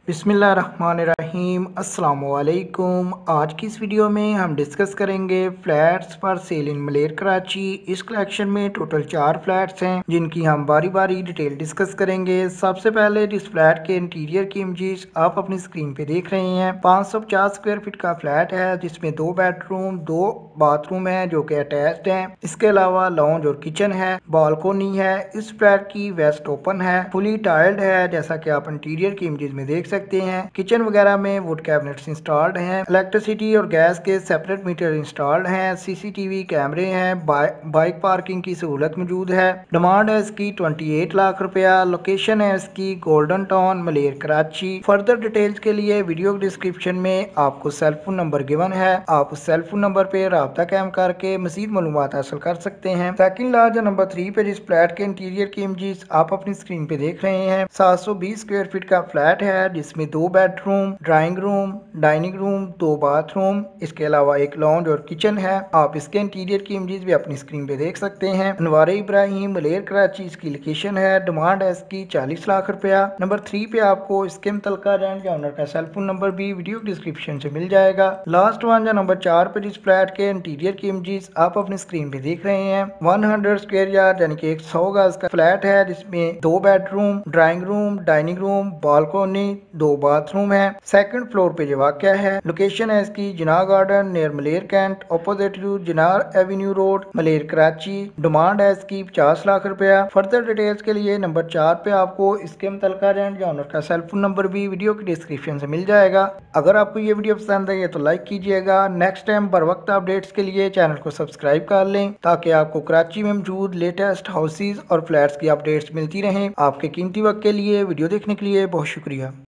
बिस्मिल्लाहिर्रहमानिर्रहीम अस्सलामुअलैकुम। आज की इस वीडियो में हम डिस्कस करेंगे फ्लैट्स फॉर सेल इन मलेर कराची। इस कलेक्शन में टोटल 4 फ्लैट्स हैं जिनकी हम बारी बारी डिटेल डिस्कस करेंगे। सबसे पहले इस फ्लैट के इंटीरियर की इमेजेस आप अपनी स्क्रीन पे देख रहे हैं। 550 स्क्वायर फीट का फ्लैट है जिसमें 2 बेडरूम 2 बाथरूम है जो कि अटैच्ड है। इसके अलावा लॉन्ज और किचन है, बालकोनी है। इस फ्लैट की वेस्ट ओपन है, फुली टाइल्ड है जैसा कि आप इंटीरियर की इमेजेस में देख सकते हैं। किचन वगैरह में वुड कैबिनेट्स इंस्टॉल्ड हैं। इलेक्ट्रिसिटी और गैस के सेपरेट मीटर इंस्टॉल्ड हैं। सीसीटीवी कैमरे हैं। बाइक पार्किंग की सहूलत मौजूद है। डिमांड है इसकी 28 लाख रुपया। लोकेशन है इसकी गोल्डन टाउन मलेर कराची। फर्दर डिटेल्स के लिए वीडियो डिस्क्रिप्शन में आपको सेल फोन नंबर गिवन है, आप उस सेल फोन नंबर पे राब्ता कायम करके मजीद मालूमात हासिल कर सकते हैं। सेकंड लार्ज नंबर 3 पे जिस फ्लैट के इंटीरियर की इमेजेस आप अपनी स्क्रीन पे देख रहे हैं। 720 स्क्वायर फीट का फ्लैट है जिसमें 2 bedroom, drawing room, dining room, 2 bathroom, इसके अलावा एक लॉन्ज और किचन है। आप इसके इंटीरियर की इमेजेस भी अपनी स्क्रीन पे देख सकते हैं। अनवार इब्राहिम मलेर कराची इसकी लोकेशन है। डिमांड है इसकी 40 लाख रुपया। नंबर 3 पे आपको इसके मुतलका रेंट या ओनर का सेल फोन नंबर भी वीडियो डिस्क्रिप्शन से मिल जाएगा। लास्ट वन या नंबर 4 पे जिस फ्लैट के इंटीरियर की इमेजेस आप अपनी स्क्रीन पे देख रहे हैं। 100 स्क्वायर यार्ड यानी कि 100 गज का फ्लैट है जिसमें 2 bedroom, drawing room, dining room, balcony, 2 bathroom है। सेकंड फ्लोर पे जो वाक़या है। लोकेशन है इसकी Jinnah garden near Malir cantt, opposite to Jinnah avenue road Malir Karachi. Demand है इसकी 50 लाख रुपया। फर्दर डिटेल्स के लिए नंबर 4 पे आपको इसके मुतलका रेंट या ओनर का सेल फोन नंबर भी वीडियो की डिस्क्रिप्शन से मिल जाएगा। अगर आपको ये वीडियो पसंद है तो लाइक कीजिएगा। नेक्स्ट टाइम बर वक्त अपडेट्स के लिए चैनल को सब्सक्राइब कर लें ताकि आपको कराची में मौजूद लेटेस्ट हाउसेज और फ्लैट्स की अपडेट्स मिलती रहें। आपके कीमती वक्त के लिए वीडियो देखने के लिए बहुत शुक्रिया।